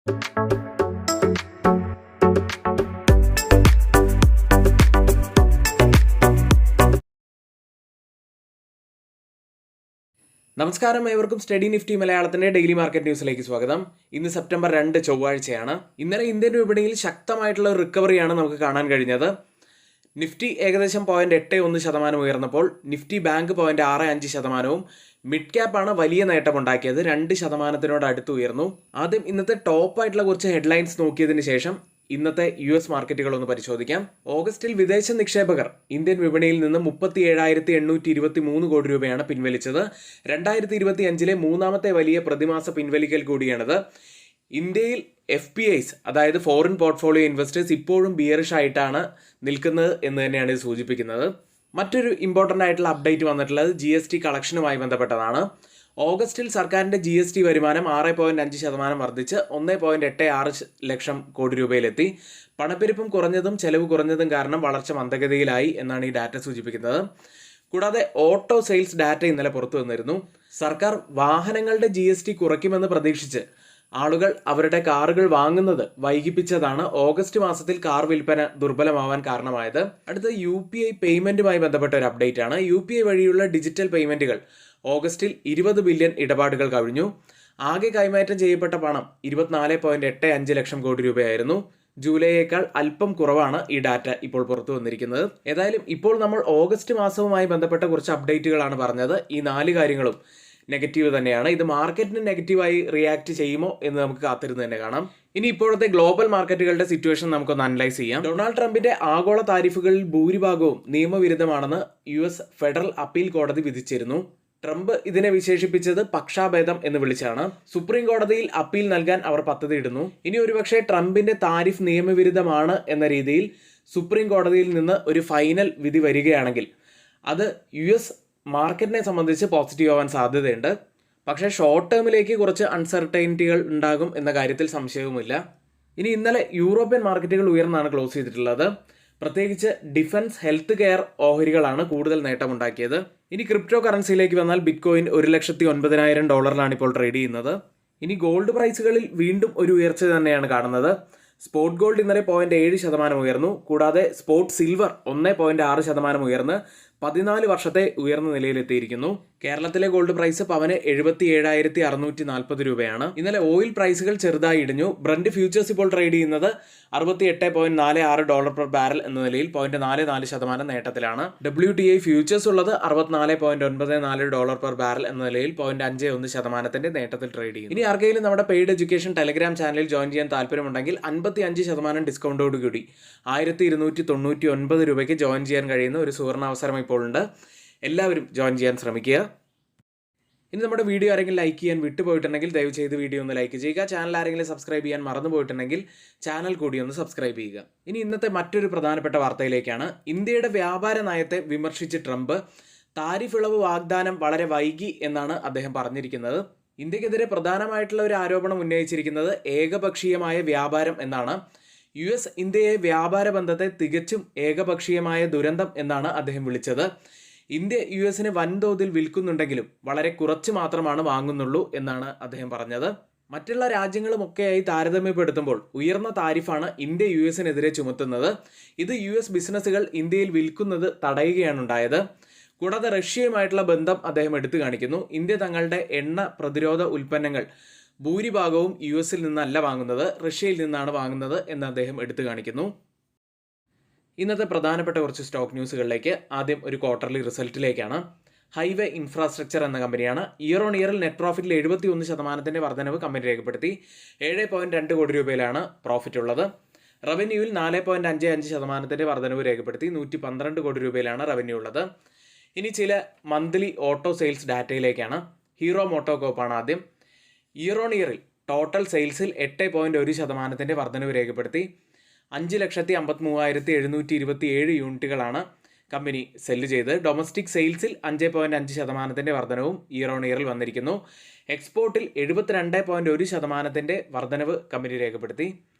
നമസ്കാരം, ഏവർക്കും study Nifty മലയാളത്തിന്റെ ഡെയിലി മാർക്കറ്റ് ന്യൂസിലേക്ക് സ്വാഗതം. ഇന്ന് സെപ്റ്റംബർ 2 ചൊവ്വാഴ്ചയാണ്. ഇന്നലെ ഇന്ത്യൻ വിപണിയിൽ ശക്തമായിട്ടുള്ള റിക്കവറിയാണ് നമുക്ക് കാണാൻ കഴിഞ്ഞത്. നിഫ്റ്റി ഏകദേശം 0.81% ഉയർന്നപ്പോൾ നിഫ്റ്റി ബാങ്ക് 0.65%, മിഡ് ക്യാപ്പാണ് വലിയ നേട്ടമുണ്ടാക്കിയത്, 2% അടുത്ത് ഉയർന്നു. ആദ്യം ഇന്നത്തെ ടോപ്പായിട്ടുള്ള കുറച്ച് ഹെഡ്ലൈൻസ് നോക്കിയതിന് ശേഷം ഇന്നത്തെ US മാർക്കറ്റുകൾ ഒന്ന് പരിശോധിക്കാം. ഓഗസ്റ്റിൽ വിദേശ നിക്ഷേപകർ ഇന്ത്യൻ വിപണിയിൽ നിന്ന് 37,823 കോടി രൂപയാണ് പിൻവലിച്ചത്. 2025 മൂന്നാമത്തെ വലിയ പ്രതിമാസ പിൻവലിക്കൽ കൂടിയാണിത്. ഇന്ത്യയിൽ FPIs, അതായത് ഫോറിൻ പോർട്ട്ഫോളിയോ ഇൻവെസ്റ്റേഴ്സ്, ഇപ്പോഴും ബിയറിഷ് ആയിട്ടാണ് നിൽക്കുന്നത് എന്ന് തന്നെയാണ് ഇത് സൂചിപ്പിക്കുന്നത്. മറ്റൊരു ഇമ്പോർട്ടൻ്റ് ആയിട്ടുള്ള അപ്ഡേറ്റ് വന്നിട്ടുള്ളത് GST കളക്ഷനുമായി ബന്ധപ്പെട്ടതാണ്. ഓഗസ്റ്റിൽ സർക്കാരിൻ്റെ GST വരുമാനം 6.5% വർദ്ധിച്ച് 1.86 ലക്ഷം കോടി രൂപയിലെത്തി. പണപ്പെരുപ്പം കുറഞ്ഞതും ചെലവ് കുറഞ്ഞതും കാരണം വളർച്ച മന്ദഗതിയിലായി എന്നാണ് ഈ ഡാറ്റ സൂചിപ്പിക്കുന്നത്. കൂടാതെ ഓട്ടോ സെയിൽസ് ഡാറ്റ ഇന്നലെ പുറത്തു വന്നിരുന്നു. സർക്കാർ വാഹനങ്ങളുടെ GST കുറയ്ക്കുമെന്ന് പ്രതീക്ഷിച്ച് ആളുകൾ അവരുടെ കാറുകൾ വാങ്ങുന്നത് വൈകിപ്പിച്ചതാണ് ഓഗസ്റ്റ് മാസത്തിൽ കാർ വിൽപ്പന ദുർബലമാവാൻ കാരണമായത്. അടുത്ത UPI പേയ്മെന്റുമായി ബന്ധപ്പെട്ട ഒരു അപ്ഡേറ്റ് ആണ്. UPI വഴിയുള്ള ഡിജിറ്റൽ പേയ്മെന്റുകൾ ഓഗസ്റ്റിൽ 20 ബില്യൺ ഇടപാടുകൾ കഴിഞ്ഞു. ആകെ കൈമാറ്റം ചെയ്യപ്പെട്ട പണം 24.85 ലക്ഷം കോടി രൂപയായിരുന്നു. ജൂലൈയേക്കാൾ അല്പം കുറവാണ് ഈ ഡാറ്റ ഇപ്പോൾ പുറത്തു വന്നിരിക്കുന്നത്. ഏതായാലും ഇപ്പോൾ നമ്മൾ ഓഗസ്റ്റ് മാസവുമായി ബന്ധപ്പെട്ട കുറച്ച് അപ്ഡേറ്റുകളാണ് പറഞ്ഞത്. ഈ 4 കാര്യങ്ങളും നെഗറ്റീവ് തന്നെയാണ്. ഇത് മാർക്കറ്റിന് നെഗറ്റീവായി റിയാക്ട് ചെയ്യുമോ എന്ന് നമുക്ക് കാത്തിരുന്ന് തന്നെ കാണാം. ഇനി ഇപ്പോഴത്തെ ഗ്ലോബൽ മാർക്കറ്റുകളുടെ സിറ്റുവേഷൻ നമുക്കൊന്ന് അനലൈസ് ചെയ്യാം. ഡൊണാൾഡ് ട്രംപിന്റെ ആഗോള താരിഫുകളിൽ ഭൂരിഭാഗവും നിയമവിരുദ്ധമാണെന്ന് US ഫെഡറൽ അപ്പീൽ കോടതി വിധിച്ചിരുന്നു. ട്രംപ് ഇതിനെ വിശേഷിപ്പിച്ചത് പക്ഷാഭേദം എന്ന് വിളിച്ചാണ്. സുപ്രീം കോടതിയിൽ അപ്പീൽ നൽകാൻ അവർ പദ്ധതിയിടുന്നു. ഇനി ഒരുപക്ഷെ ട്രംപിന്റെ താരിഫ് നിയമവിരുദ്ധമാണ് എന്ന രീതിയിൽ സുപ്രീം കോടതിയിൽ നിന്ന് ഒരു ഫൈനൽ വിധി വരികയാണെങ്കിൽ അത് US മാർക്കറ്റിനെ സംബന്ധിച്ച് പോസിറ്റീവ് ആവാൻ സാധ്യതയുണ്ട്. പക്ഷേ ഷോർട്ട് ടേമിലേക്ക് കുറച്ച് അൺസർട്ടൈനിറ്റികൾ ഉണ്ടാകും എന്ന കാര്യത്തിൽ സംശയവുമില്ല. ഇനി ഇന്നലെ യൂറോപ്യൻ മാർക്കറ്റുകൾ ഉയർന്നാണ് ക്ലോസ് ചെയ്തിട്ടുള്ളത്. പ്രത്യേകിച്ച് ഡിഫൻസ്, ഹെൽത്ത് കെയർ ഓഹരികളാണ് കൂടുതൽ നേട്ടമുണ്ടാക്കിയത്. ഇനി ക്രിപ്റ്റോ കറൻസിയിലേക്ക് വന്നാൽ ബിറ്റ്കോയിൻ $1,09,000 ഇപ്പോൾ ട്രേഡ് ചെയ്യുന്നത്. ഇനി ഗോൾഡ് പ്രൈസുകളിൽ വീണ്ടും ഒരു ഉയർച്ച തന്നെയാണ് കാണുന്നത്. സ്പോട്ട് ഗോൾഡ് ഇന്നലെ 0.7% ഉയർന്നു. കൂടാതെ സ്പോട്ട് സിൽവർ 1.6% ഉയർന്ന് 14 വർഷത്തെ ഉയർന്ന നിലയിലെത്തിയിരിക്കുന്നു. കേരളത്തിലെ ഗോൾഡ് പ്രൈസ് പവന് 77,640 രൂപയാണ്. ഇന്നലെ ഓയിൽ പ്രൈസുകൾ ചെറുതായി ഇടിഞ്ഞു. ബ്രന്റ് ഫ്യൂച്ചേഴ്സ് ഇപ്പോൾ ട്രേഡ് ചെയ്യുന്നത് $68.46 പെർ ബാരൽ എന്ന നിലയിൽ 0.44% നേട്ടത്തിലാണ്. WTI ഫ്യൂച്ചേഴ്സ് ഉള്ളത് $64.94 പെർ ബാരൽ എന്ന നിലയിൽ 0.51% നേട്ടത്തിൽ ട്രേഡ് ചെയ്യുന്നു. ഇനി ആർക്കെങ്കിലും നമ്മുടെ പെയ്ഡ് എഡ്യൂക്കേഷൻ ടെലഗ്രാം ചാനലിൽ ജോയിൻ ചെയ്യാൻ താല്പര്യമുണ്ടെങ്കിൽ 55% ഡിസ്കൗണ്ടോട് കൂടി 1,299 രൂപയ്ക്ക് ജോയിൻ ചെയ്യാൻ കഴിയുന്ന ഒരു സുവർണ അവസരം ഇപ്പോൾ ഉണ്ട്. എല്ലാവരും ജോയിൻ ചെയ്യാൻ ശ്രമിക്കുക. ഇനി നമ്മുടെ വീഡിയോ ആരെങ്കിലും ലൈക്ക് ചെയ്യാൻ വിട്ടുപോയിട്ടുണ്ടെങ്കിൽ ദയവ് ചെയ്ത് വീഡിയോ ഒന്ന് ലൈക്ക് ചെയ്യുക. ചാനൽ ആരെങ്കിലും സബ്സ്ക്രൈബ് ചെയ്യാൻ മറന്നു പോയിട്ടുണ്ടെങ്കിൽ ചാനൽ കൂടി ഒന്ന് സബ്സ്ക്രൈബ് ചെയ്യുക. ഇനി ഇന്നത്തെ മറ്റൊരു പ്രധാനപ്പെട്ട വാർത്തയിലേക്കാണ്. ഇന്ത്യയുടെ വ്യാപാര നയത്തെ വിമർശിച്ച് ട്രംപ് താരിഫ് ഇളവ് വാഗ്ദാനം വളരെ വൈകി എന്നാണ് അദ്ദേഹം പറഞ്ഞിരിക്കുന്നത്. ഇന്ത്യക്കെതിരെ പ്രധാനമായിട്ടുള്ള ഒരു ആരോപണം ഉന്നയിച്ചിരിക്കുന്നത് ഏകപക്ഷീയമായ വ്യാപാരം എന്നാണ്. US ഇന്ത്യയെ വ്യാപാര ബന്ധത്തെ തികച്ചും ഏകപക്ഷീയമായ ദുരന്തം എന്നാണ് അദ്ദേഹം വിളിച്ചത്. ഇന്ത്യ US വൻതോതിൽ വിൽക്കുന്നുണ്ടെങ്കിലും വളരെ കുറച്ച് മാത്രമാണ് വാങ്ങുന്നുള്ളൂ എന്നാണ് അദ്ദേഹം പറഞ്ഞത്. മറ്റുള്ള രാജ്യങ്ങളുമൊക്കെയായി താരതമ്യപ്പെടുത്തുമ്പോൾ ഉയർന്ന താരിഫാണ് ഇന്ത്യ US ചുമത്തുന്നത്. ഇത് US ബിസിനസ്സുകൾ ഇന്ത്യയിൽ വിൽക്കുന്നത് തടയുകയാണ് ഉണ്ടായത്. കൂടാതെ റഷ്യയുമായിട്ടുള്ള ബന്ധം അദ്ദേഹം എടുത്തു കാണിക്കുന്നു. ഇന്ത്യ തങ്ങളുടെ എണ്ണ പ്രതിരോധ ഉൽപ്പന്നങ്ങൾ ഭൂരിഭാഗവും US നിന്നല്ല വാങ്ങുന്നത്, റഷ്യയിൽ നിന്നാണ് വാങ്ങുന്നത് എന്ന് അദ്ദേഹം എടുത്തു കാണിക്കുന്നു. ഇന്നത്തെ പ്രധാനപ്പെട്ട കുറച്ച് സ്റ്റോക്ക് ന്യൂസുകളിലേക്ക്. ആദ്യം ഒരു ക്വാർട്ടർലി റിസൾട്ടിലേക്കാണ്. ഹൈവേ ഇൻഫ്രാസ്ട്രക്ചർ എന്ന കമ്പനിയാണ്. ഇയർ ഓൺ ഇയറിൽ നെറ്റ് പ്രോഫിറ്റിൽ 71% വർധനവ് കമ്പനി രേഖപ്പെടുത്തി. 7.2 കോടി രൂപയിലാണ് പ്രോഫിറ്റ് ഉള്ളത്. റവന്യൂവിൽ 4.55% വർധനവ് രേഖപ്പെടുത്തി. 112 കോടി രൂപയിലാണ് റവന്യൂ ഉള്ളത്. ഇനി ചില മന്ത്ലി ഓട്ടോ സെയിൽസ് ഡാറ്റയിലേക്കാണ്. ഹീറോ മോട്ടോകോപ്പാണ് ആദ്യം. ഇയർ ഓൺ ഇയറിൽ ടോട്ടൽ സെയിൽസിൽ 8.1% വർധനവ് രേഖപ്പെടുത്തി. 5,53,727 യൂണിറ്റുകളാണ് കമ്പനി സെല്ല് ചെയ്ത്. ഡൊമസ്റ്റിക് സെയിൽസിൽ 5.5% വർധനവും ഇയർ ഓൺ ഇയറിൽ വന്നിരിക്കുന്നു. എക്സ്പോർട്ടിൽ 72.1% വർധനവ് കമ്പനി രേഖപ്പെടുത്തി.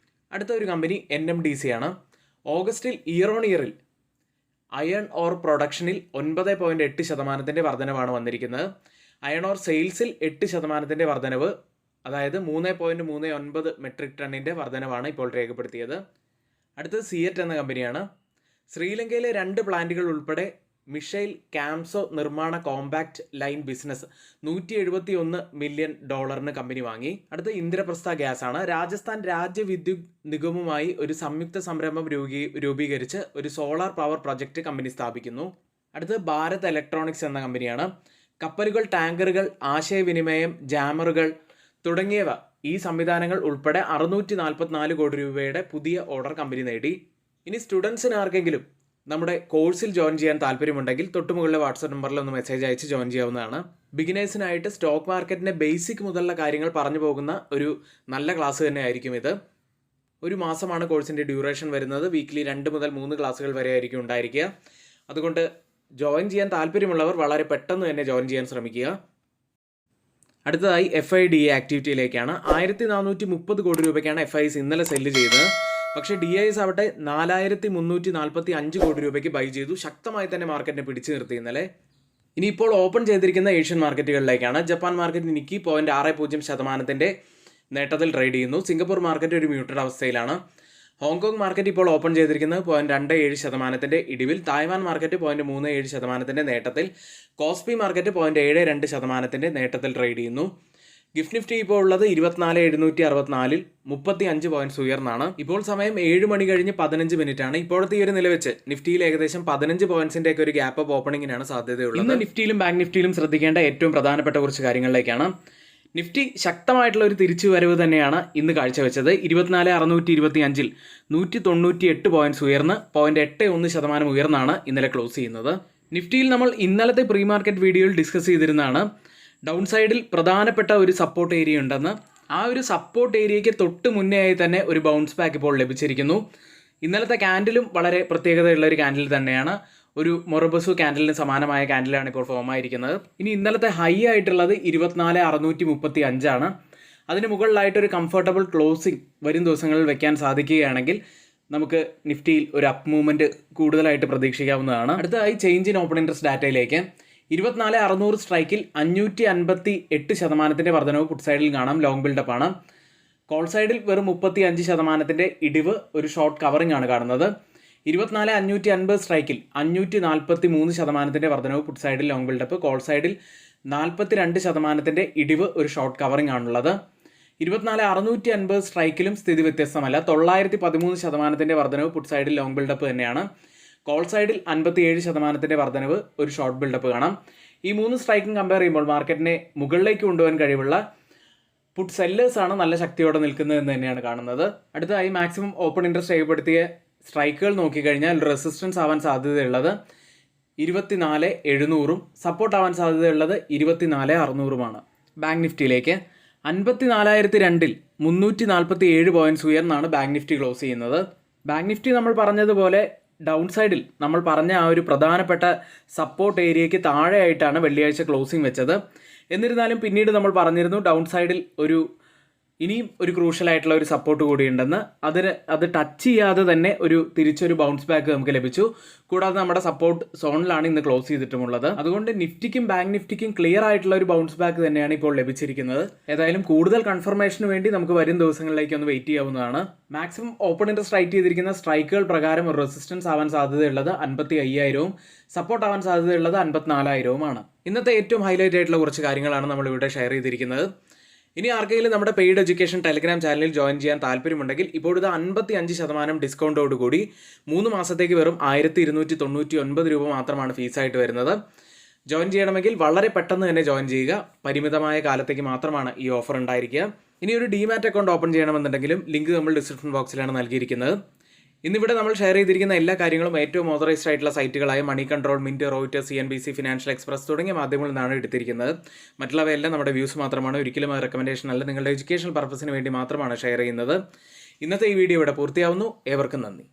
അടുത്ത ഒരു കമ്പനി NMDC ആണ്. ഓഗസ്റ്റിൽ ഇയർ ഓൺ ഇയറിൽ അയൺ ഓർ പ്രൊഡക്ഷനിൽ 9.8% വർധനവാണ് വന്നിരിക്കുന്നത്. അയൺ ഓർ സെയിൽസിൽ 8% വർധനവ് അതായത് 3.39 മെട്രിക് ടണ്ണിൻ്റെ വർധനവാണ് ഇപ്പോൾ രേഖപ്പെടുത്തിയത്. അടുത്തത് സിയറ്റ് എന്ന കമ്പനിയാണ്. ശ്രീലങ്കയിലെ 2 പ്ലാന്റുകൾ ഉൾപ്പെടെ മിഷൈൽ കാംസോ നിർമ്മാണ compact line business $171 million company വാങ്ങി. അടുത്ത ഇന്ദ്രപ്രസ്ഥ ഗ്യാസ് ആണ്. രാജസ്ഥാൻ രാജ്യ വിദ്യുത് നിഗമുമായി ഒരു സംയുക്ത സംരംഭം രൂപീകരിച്ച് ഒരു സോളാർ പവർ പ്രൊജക്ട് കമ്പനി സ്ഥാപിക്കുന്നു. അടുത്തത് ഭാരത് ഇലക്ട്രോണിക്സ് എന്ന കമ്പനിയാണ്. കപ്പലുകൾ, ടാങ്കറുകൾ, ആശയവിനിമയം, ജാമറുകൾ തുടങ്ങിയവ ഈ സംവിധാനങ്ങൾ ഉൾപ്പെടെ 644 കോടി രൂപയുടെ പുതിയ ഓർഡർ കമ്പനി നേടി. ഇനി സ്റ്റുഡൻസിന് ആർക്കെങ്കിലും നമ്മുടെ കോഴ്സിൽ ജോയിൻ ചെയ്യാൻ താല്പര്യമുണ്ടെങ്കിൽ തൊട്ടുമുകളിലെ വാട്സപ്പ് നമ്പറിൽ ഒന്ന് മെസ്സേജ് അയച്ച് ജോയിൻ ചെയ്യാവുന്നതാണ്. ബിഗിനേഴ്സിനായിട്ട് സ്റ്റോക്ക് മാർക്കറ്റിൻ്റെ ബേസിക് മുതലുള്ള കാര്യങ്ങൾ പറഞ്ഞു പോകുന്ന ഒരു നല്ല ക്ലാസ് തന്നെ ആയിരിക്കും ഇത്. ഒരു മാസമാണ് കോഴ്സിൻ്റെ ഡ്യൂറേഷൻ വരുന്നത്. വീക്ക്ലി 2 മുതൽ 3 ക്ലാസ്സുകൾ വരെ ആയിരിക്കും ഉണ്ടായിരിക്കുക. അതുകൊണ്ട് ജോയിൻ ചെയ്യാൻ താല്പര്യമുള്ളവർ വളരെ പെട്ടെന്ന് തന്നെ ജോയിൻ ചെയ്യാൻ ശ്രമിക്കുക. അടുത്തതായി FIDA ആക്ടിവിറ്റിയിലേക്കാണ്. 1430 കോടി രൂപയ്ക്കാണ് FIs ഇന്നലെ സെല്ല് ചെയ്തത്. പക്ഷേ DIs ആവട്ടെ 4345 കോടി രൂപയ്ക്ക് ബൈ ചെയ്തു. ശക്തമായി തന്നെ മാർക്കറ്റിനെ പിടിച്ചു നിർത്തി ഇന്നലെ. ഇനിയിപ്പോൾ ഓപ്പൺ ചെയ്തിരിക്കുന്ന ഏഷ്യൻ മാർക്കറ്റുകളിലേക്കാണ്. ജപ്പാൻ മാർക്കറ്റ് നിക്കി 0.60% നേട്ടത്തിൽ ട്രേഡ് ചെയ്യുന്നു. സിംഗപ്പൂർ മാർക്കറ്റ് ഒരു മ്യൂട്ടഡ് അവസ്ഥയിലാണ്. ഹോങ്കോങ് മാർക്കറ്റ് ഇപ്പോൾ ഓപ്പൺ ചെയ്തിരിക്കുന്നത് 0.27% ഇടിവിൽ. തായ്വാൻ മാർക്കറ്റ് 0.37% നേട്ടത്തിൽ. കോസ്പി മാർക്കറ്റ് 0.72% നേട്ടത്തിൽ ട്രേഡ് ചെയ്യുന്നു. ഗിഫ്റ്റ് നിഫ്റ്റി ഇപ്പോൾ ഉള്ളത് 24,764 35 പോയിന്റ്സ് ഉയർന്നാണ്. ഇപ്പോൾ സമയം 7 മണി കഴിഞ്ഞ് 15 മിനിറ്റാണ്. ഇപ്പോഴത്തെ ഈ ഒരു നില വെച്ച് നിഫ്റ്റിയിൽ ഏകദേശം 15 പോയിന്റ്സിന്റെ ഒക്കെ ഒരു ഗ്യാപ്പ് അപ്പ് ഓപ്പണിങ്ങിനാണ് സാധ്യതയുള്ളത്. ഇന്ന് നിഫ്റ്റിയിലും ബാങ്ക് നിഫ്റ്റിയിലും ശ്രദ്ധിക്കേണ്ട ഏറ്റവും പ്രധാനപ്പെട്ട കുറച്ച് കാര്യങ്ങളിലേക്കാണ്. നിഫ്റ്റി ശക്തമായിട്ടുള്ള ഒരു തിരിച്ചുവരവ് തന്നെയാണ് ഇന്ന് കാഴ്ചവെച്ചത്. 24,625 198 പോയിന്റ്സ് ഉയർന്ന് 0.81% ഉയർന്നാണ് ഇന്നലെ ക്ലോസ് ചെയ്യുന്നത്. നിഫ്റ്റിയിൽ നമ്മൾ ഇന്നലത്തെ പ്രീ മാർക്കറ്റ് വീഡിയോയിൽ ഡിസ്കസ് ചെയ്തിരുന്നതാണ് ഡൗൺ സൈഡിൽ പ്രധാനപ്പെട്ട ഒരു സപ്പോർട്ട് ഏരിയ ഉണ്ടെന്ന്. ആ ഒരു സപ്പോർട്ട് ഏരിയയ്ക്ക് തൊട്ട് മുന്നേ ആയി തന്നെ ഒരു ബൗൺസ് ബാക്ക് ഇപ്പോൾ ലഭിച്ചിരിക്കുന്നു. ഇന്നലത്തെ ക്യാൻഡിലും വളരെ പ്രത്യേകതയുള്ള ഒരു ക്യാൻഡിൽ തന്നെയാണ്. ഒരു മൊറബസു ക്യാൻഡിലിന് സമാനമായ ക്യാൻഡിലാണ് ഇപ്പോൾ ഫോം ആയിരിക്കുന്നത്. ഇനി ഇന്നലത്തെ ഹൈ ആയിട്ടുള്ളത് 24,635 ആണ്. അതിന് മുകളിലായിട്ടൊരു കംഫർട്ടബിൾ ക്ലോസിംഗ് വരും ദിവസങ്ങളിൽ വെക്കാൻ സാധിക്കുകയാണെങ്കിൽ നമുക്ക് നിഫ്റ്റിയിൽ ഒരു അപ്പ് മൂവ്മെൻറ്റ് കൂടുതലായിട്ട് പ്രതീക്ഷിക്കാവുന്നതാണ്. അടുത്തതായി ചേഞ്ച് ഇൻ ഓപ്പൺ ഇൻട്രസ്റ്റ് ഡാറ്റയിലേക്ക്. 24,600 സ്ട്രൈക്കിൽ 558% വർധനവ് പുട്ട് സൈഡിൽ കാണാം. ലോങ് ബിൽഡപ്പ് ആണ്. കോൾ സൈഡിൽ വെറും 35% ഇടിവ്, ഒരു ഷോർട്ട് കവറിംഗ് ആണ് കാണുന്നത്. 24,550 സ്ട്രൈക്കിൽ 543% വർധനവ് പുട്ട് സൈഡിൽ ലോങ് ബിൽഡപ്പ്. കോൾ സൈഡിൽ 42% ഇടിവ്, ഒരു ഷോർട്ട് കവറിംഗ് ആണുള്ളത്. 24,650 സ്ട്രൈക്കിലും സ്ഥിതി വ്യത്യസ്തമല്ല. 913% വർധനവ് പുട്ട് സൈഡിൽ ലോങ് ബിൽഡപ്പ് തന്നെയാണ്. കോൾ സൈഡിൽ 57% വർധനവ്, ഒരു ഷോർട്ട് ബിൽഡപ്പ് കാണാം. ഈ 3 സ്ട്രൈക്കും കമ്പയർ ചെയ്യുമ്പോൾ മാർക്കറ്റിനെ മുകളിലേക്ക് കൊണ്ടുപോകാൻ കഴിവുള്ള പുട്ട് സെല്ലേഴ്സാണ് നല്ല ശക്തിയോടെ നിൽക്കുന്നതെന്ന് തന്നെയാണ് കാണുന്നത്. അടുത്തതായി മാക്സിമം ഓപ്പൺ ഇൻട്രസ്റ്റ് രേഖപ്പെടുത്തിയ സ്ട്രൈക്കുകൾ നോക്കിക്കഴിഞ്ഞാൽ റെസിസ്റ്റൻസ് ആവാൻ സാധ്യതയുള്ളത് 24,700 സപ്പോർട്ട് ആവാൻ സാധ്യതയുള്ളത് 24,600 ബാങ്ക് നിഫ്റ്റിയിലേക്ക് 54,002 347 പോയിന്റ്സ് ഉയർന്നാണ് ബാങ്ക് നിഫ്റ്റി ക്ലോസ് ചെയ്യുന്നത്. ബാങ്ക് നിഫ്റ്റി നമ്മൾ പറഞ്ഞതുപോലെ ഡൗൺ സൈഡിൽ നമ്മൾ പറഞ്ഞ ആ ഒരു പ്രധാനപ്പെട്ട സപ്പോർട്ട് ഏരിയയ്ക്ക് താഴെയായിട്ടാണ് വെള്ളിയാഴ്ച ക്ലോസിംഗ് വെച്ചത്. എന്നിരുന്നാലും പിന്നീട് നമ്മൾ പറഞ്ഞിരുന്നു ഡൗൺ സൈഡിൽ ഇനിയും ഒരു ക്രൂഷ്യൽ ആയിട്ടുള്ള ഒരു സപ്പോർട്ട് കൂടിയുണ്ടെന്ന്. അത് ടച്ച് ചെയ്യാതെ തന്നെ തിരിച്ചൊരു ബൗൺസ് ബാക്ക് നമുക്ക് ലഭിച്ചു. കൂടാതെ നമ്മുടെ സപ്പോർട്ട് സോണിലാണ് ഇന്ന് ക്ലോസ് ചെയ്തിട്ടുമുള്ളത്. അതുകൊണ്ട് നിഫ്റ്റിക്കും ബാങ്ക് നിഫ്റ്റിക്കും ക്ലിയർ ആയിട്ടുള്ള ഒരു ബൗൺസ് ബാക്ക് തന്നെയാണ് ഇപ്പോൾ ലഭിച്ചിരിക്കുന്നത്. ഏതായാലും കൂടുതൽ കൺഫർമേഷന് വേണ്ടി നമുക്ക് വരും ദിവസങ്ങളിലേക്ക് ഒന്ന് വെയിറ്റ് ചെയ്യാവുന്നതാണ്. മാക്സിമം ഓപ്പൺ ഇൻട്രസ്റ്റ് റൈറ്റ് ചെയ്തിരിക്കുന്ന സ്ട്രൈക്കുകൾ പ്രകാരം ഒരു റെസിസ്റ്റൻസ് ആവാൻ സാധ്യതയുള്ളത് 55,000 സപ്പോർട്ട് ആവാൻ സാധ്യതയുള്ളത് 54,000 ഇന്നത്തെ ഏറ്റവും ഹൈലൈറ്റ് ആയിട്ടുള്ള കുറച്ച് കാര്യങ്ങളാണ് നമ്മളിവിടെ ഷെയർ ചെയ്തിരിക്കുന്നത്. ഇനി ആർക്കെങ്കിലും നമ്മുടെ പെയ്ഡ് എഡ്യൂക്കേഷൻ ടെലിഗ്രാം ചാനലിൽ ജോയിൻ ചെയ്യാൻ താല്പര്യമുണ്ടെങ്കിൽ ഇപ്പോൾ ഇത് 55% ഡിസ്കൗണ്ടോട് കൂടി 3 മാസത്തേക്ക് വെറും 1,299 രൂപ മാത്രമാണ് ഫീസായിട്ട് വരുന്നത്. ജോയിൻ ചെയ്യണമെങ്കിൽ വളരെ പെട്ടെന്ന് തന്നെ ജോയിൻ ചെയ്യുക. പരിമിതമായ കാലത്തേക്ക് മാത്രമാണ് ഈ ഓഫർ ഉണ്ടായിരിക്കുക. ഇനി ഒരു ഡിമാറ്റ് അക്കൗണ്ട് ഓപ്പൺ ചെയ്യണമെന്നുണ്ടെങ്കിലും ലിങ്ക് നമ്മൾ ഡിസ്ക്രിപ്ഷൻ ബോക്സിലാണ് നൽകിയിരിക്കുന്നത്. ഇന്നിവിടെ നമ്മൾ ഷെയർ ചെയ്തിരിക്കുന്ന എല്ലാ കാര്യങ്ങളും ഏറ്റവും ഓതറൈസ്ഡ് ആയിട്ടുള്ള സൈറ്റുകളായ Moneycontrol, Mint, Reuters, CNBC, financial express തുടങ്ങിയ മാധ്യമങ്ങളിൽ നിന്നാണ് എടുത്തിരിക്കുന്നത്. മറ്റുള്ളവയെല്ലാം നമ്മുടെ വ്യൂസ് മാത്രമാണ്. ഒരിക്കലും അത് റെക്കമെൻഡേഷൻ അല്ല. നിങ്ങളുടെ എഡ്യൂക്കേഷണൽ പർപ്പസിന് വേണ്ടി മാത്രമാണ് ഷെയർ ചെയ്യുന്നത്. ഇന്നത്തെ ഈ വീഡിയോ ഇവിടെ പൂർത്തിയാവുന്നു. ഏവർക്കും നന്ദി.